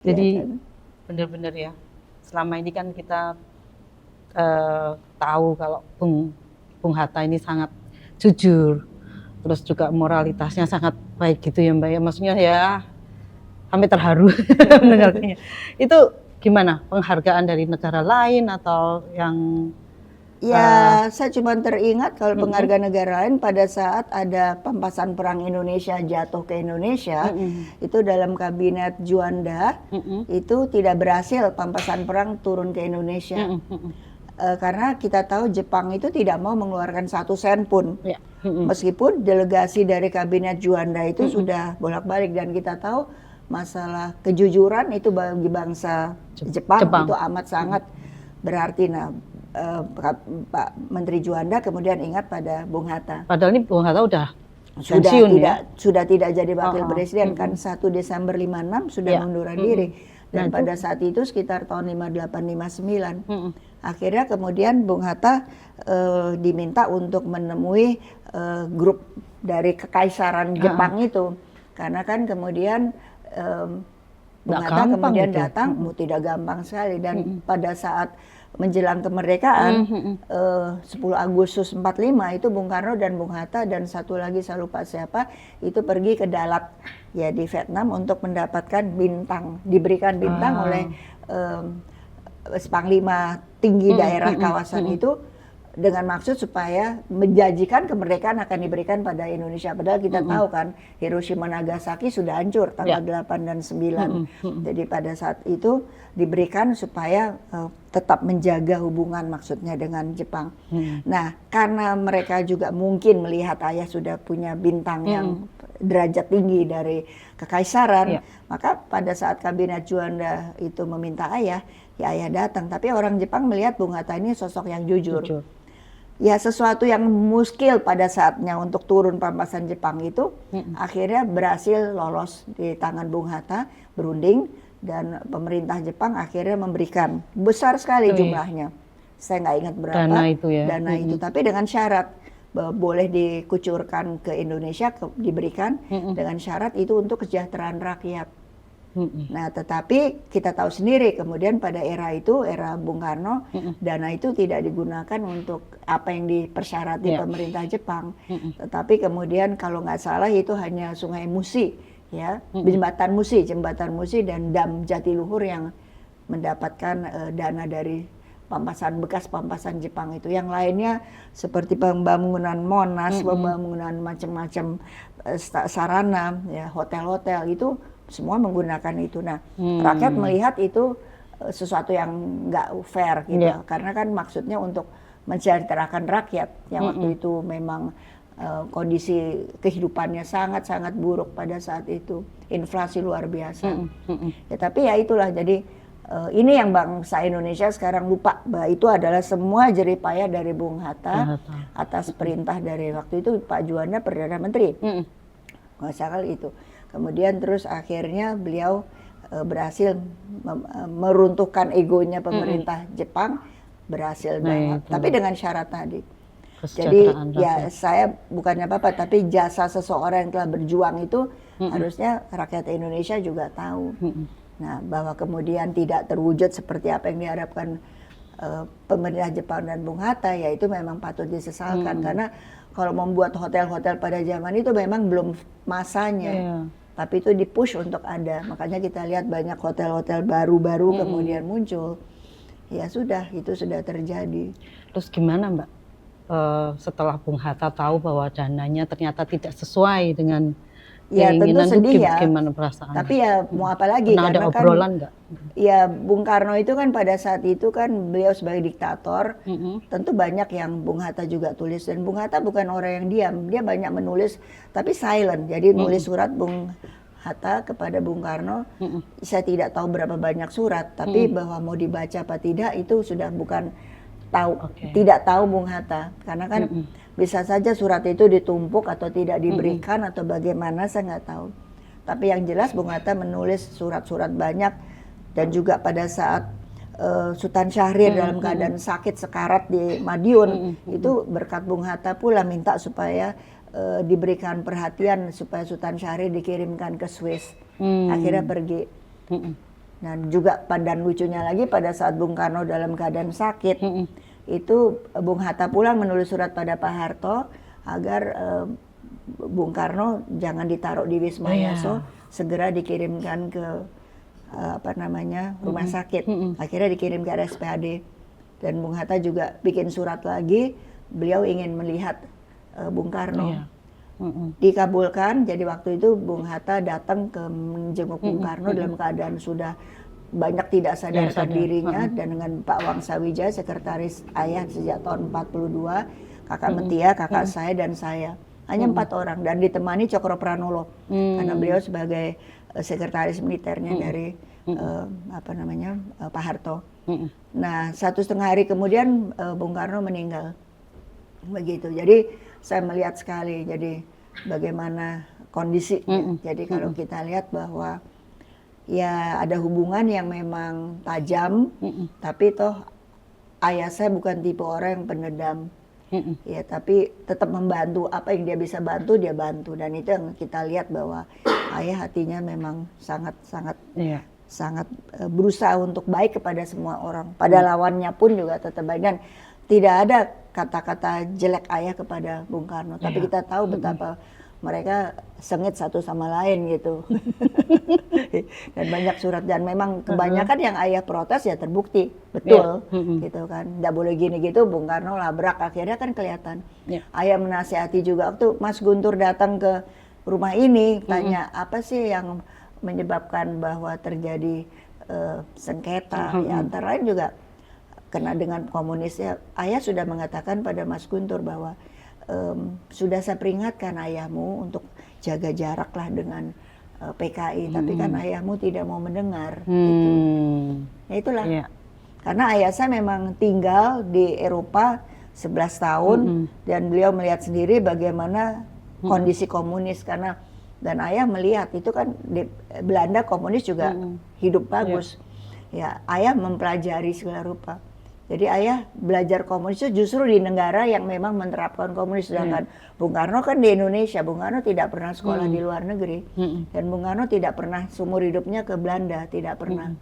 Jadi Kelihatan. benar-benar ya, selama ini kan kita tahu kalau Bung Hatta ini sangat jujur, terus juga moralitasnya sangat baik gitu ya Mbak ya. Maksudnya ya sampai terharu mendengarnya. Itu gimana penghargaan dari negara lain atau yang Ya, saya cuma teringat kalau mm-mm, penghargaan negara lain pada saat ada pampasan perang Indonesia jatuh ke Indonesia, itu dalam kabinet Juanda, itu tidak berhasil pampasan perang turun ke Indonesia. Karena kita tahu Jepang itu tidak mau mengeluarkan 1 sen pun. ya, Meskipun delegasi dari kabinet Juanda itu sudah bolak-balik, dan kita tahu masalah kejujuran itu bagi bangsa Jepang itu amat sangat berarti. Nah, Pak Menteri Juanda kemudian ingat pada Bung Hatta. Padahal ini Bung Hatta udah Sudah pensiun tidak ya. sudah tidak jadi wakil presiden kan 1 Desember 56 sudah Ya. mengundurkan diri. Dan Nah, pada saat itu sekitar tahun 58 59. Akhirnya kemudian Bung Hatta diminta untuk menemui grup dari Kekaisaran Jepang itu. Karena kan kemudian Bung Nggak Hatta gampang kemudian gitu. datang, tidak gampang sekali. Dan pada saat menjelang kemerdekaan 10 Agustus 45 itu Bung Karno dan Bung Hatta dan satu lagi saya lupa siapa itu pergi ke Dalat ya di Vietnam untuk mendapatkan bintang, diberikan bintang oleh Panglima tinggi daerah kawasan itu dengan maksud supaya menjanjikan kemerdekaan akan diberikan pada Indonesia. Padahal kita tahu kan Hiroshima Nagasaki sudah hancur tanggal 8 dan 9. Jadi pada saat itu diberikan supaya tetap menjaga hubungan maksudnya dengan Jepang. Nah, karena mereka juga mungkin melihat ayah sudah punya bintang yang derajat tinggi dari kekaisaran, maka pada saat kabinet Juanda itu meminta ayah, ya ayah datang. Tapi orang Jepang melihat Bung Hatta ini sosok yang jujur. Ya sesuatu yang muskil pada saatnya untuk turun pampasan Jepang itu akhirnya berhasil lolos di tangan Bung Hatta, berunding, dan pemerintah Jepang akhirnya memberikan besar sekali jumlahnya. Saya nggak ingat berapa dana itu ya. dana itu, tapi dengan syarat bahwa boleh dikucurkan ke Indonesia, diberikan dengan syarat itu untuk kesejahteraan rakyat. Nah, tetapi kita tahu sendiri kemudian pada era itu, era Bung Karno, dana itu tidak digunakan untuk apa yang dipersyarati pemerintah Jepang. Tetapi kemudian kalau nggak salah itu hanya Sungai Musi, ya, jembatan Musi dan dam Jatiluhur yang mendapatkan dana dari bekas pampasan Jepang itu. Yang lainnya seperti pembangunan Monas, pembangunan macam-macam sarana, ya, hotel-hotel itu semua menggunakan itu. Nah, rakyat melihat itu sesuatu yang nggak fair gitu, karena kan maksudnya untuk mensejahterakan rakyat yang waktu itu memang kondisi kehidupannya sangat-sangat buruk pada saat itu, inflasi luar biasa. Ya, tapi ya itulah, jadi ini yang bangsa Indonesia sekarang lupa bahwa itu adalah semua jeripayah dari Bung Hatta atas perintah dari waktu itu Pak Juanda Perdana Menteri. Nggak salah itu. Kemudian terus akhirnya beliau berhasil meruntuhkan egonya pemerintah Jepang, berhasil tapi dengan syarat tadi. Jadi ya saya bukannya apa-apa, tapi jasa seseorang yang telah berjuang itu harusnya rakyat Indonesia juga tahu. Nah, bahwa kemudian tidak terwujud seperti apa yang diharapkan pemerintah Jepang dan Bung Hatta, ya itu memang patut disesalkan. Karena kalau membuat hotel-hotel pada zaman itu memang belum masanya. Tapi itu dipush untuk ada. Makanya kita lihat banyak hotel-hotel baru-baru kemudian muncul. Ya sudah, itu sudah terjadi. Terus gimana Mbak? Setelah Bung Hatta tahu bahwa dananya ternyata tidak sesuai dengan ya tentu sedih ya. Gimana perasaan? Tapi ya mau apa lagi? Pernah ada obrolan nggak? Ya Bung Karno itu kan pada saat itu kan beliau sebagai diktator, tentu banyak yang Bung Hatta juga tulis, dan Bung Hatta bukan orang yang diam, dia banyak menulis tapi silent. Jadi nulis surat Bung Hatta kepada Bung Karno, saya tidak tahu berapa banyak surat, tapi bahwa mau dibaca apa tidak itu sudah bukan tidak tahu Bung Hatta, karena kan bisa saja surat itu ditumpuk atau tidak diberikan atau bagaimana, saya nggak tahu. Tapi yang jelas Bung Hatta menulis surat-surat banyak, dan juga pada saat Sultan Syahrir dalam keadaan sakit sekarat di Madiun, itu berkat Bung Hatta pula minta supaya diberikan perhatian supaya Sultan Syahrir dikirimkan ke Swiss. Akhirnya pergi. Dan juga dan lucunya lagi pada saat Bung Karno dalam keadaan sakit, itu Bung Hatta pulang menulis surat pada Pak Harto agar Bung Karno jangan ditaruh di Wisma Yaso, segera dikirimkan ke rumah sakit. Akhirnya dikirim ke RSPAD. Dan Bung Hatta juga bikin surat lagi, beliau ingin melihat Bung Karno. Dikabulkan, jadi waktu itu Bung Hatta datang ke menjenguk Bung Karno dalam keadaan sudah banyak tidak sadarkan dirinya, dan dengan Pak Wangsa Wijaya, sekretaris ayah sejak tahun 42, kakak Metia, kakak saya dan saya. Hanya 4 orang, dan ditemani Cokro Pranolo, karena beliau sebagai sekretaris militernya dari Pak Harto. Nah, 1,5 hari kemudian Bung Karno meninggal. Begitu. Jadi saya melihat sekali jadi bagaimana kondisi. Jadi kalau kita lihat bahwa ya ada hubungan yang memang tajam, tapi toh ayah saya bukan tipe orang yang pendendam. Ya, tapi tetap membantu apa yang dia bisa bantu, dia bantu. Dan itu yang kita lihat bahwa ayah hatinya memang sangat berusaha untuk baik kepada semua orang. Pada lawannya pun juga tetap baik, dan tidak ada kata-kata jelek ayah kepada Bung Karno. Tapi kita tahu betapa mereka sengit satu sama lain gitu. Dan banyak surat, dan memang kebanyakan yang ayah protes ya terbukti betul, gitu kan. Nggak boleh gini gitu, Bung Karno labrak, akhirnya kan kelihatan. Ayah menasihati juga waktu Mas Guntur datang ke rumah ini, tanya apa sih yang menyebabkan bahwa terjadi sengketa, ya antara lain juga kena dengan komunis. Ya, ayah sudah mengatakan pada Mas Guntur bahwa sudah saya peringatkan ayahmu untuk jaga jarak lah dengan PKI, tapi kan ayahmu tidak mau mendengar. Gitu. Ya itulah. Karena ayah saya memang tinggal di Eropa 11 tahun, dan beliau melihat sendiri bagaimana kondisi komunis, karena dan ayah melihat itu kan di Belanda komunis juga hidup bagus. Ya, ayah mempelajari segala rupa. Jadi ayah belajar komunis itu justru di negara yang memang menerapkan komunis. Sedangkan Bung Karno kan di Indonesia, Bung Karno tidak pernah sekolah di luar negeri. Dan Bung Karno tidak pernah seumur hidupnya ke Belanda, tidak pernah.